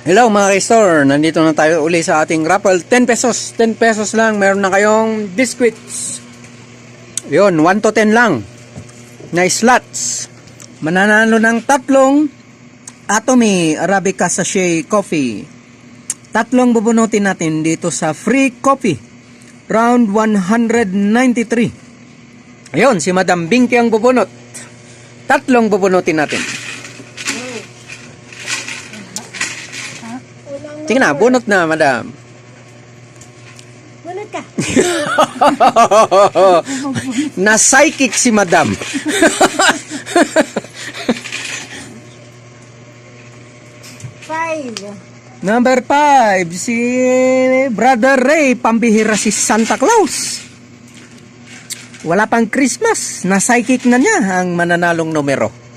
Hello mga ka-store, nandito na tayo uli sa ating raffle. 10 pesos, 10 pesos lang, meron na kayong biscuits. Yun, 1 to 10 lang na slots. Mananalo ng tatlong Atomy Arabica Sachet Coffee. Tatlong bubunutin natin dito sa free coffee. Round 193. Ayun, si Madam Binky ang bubunot. Tatlong bubunutin natin. Tingnan na, bunot na, Madam. Bunot ka. Na-psychic si Madam. Five. Number 5, si Brother Ray, pambihira si Santa Claus. Wala pang Christmas, na-psychic na niya ang mananalong numero.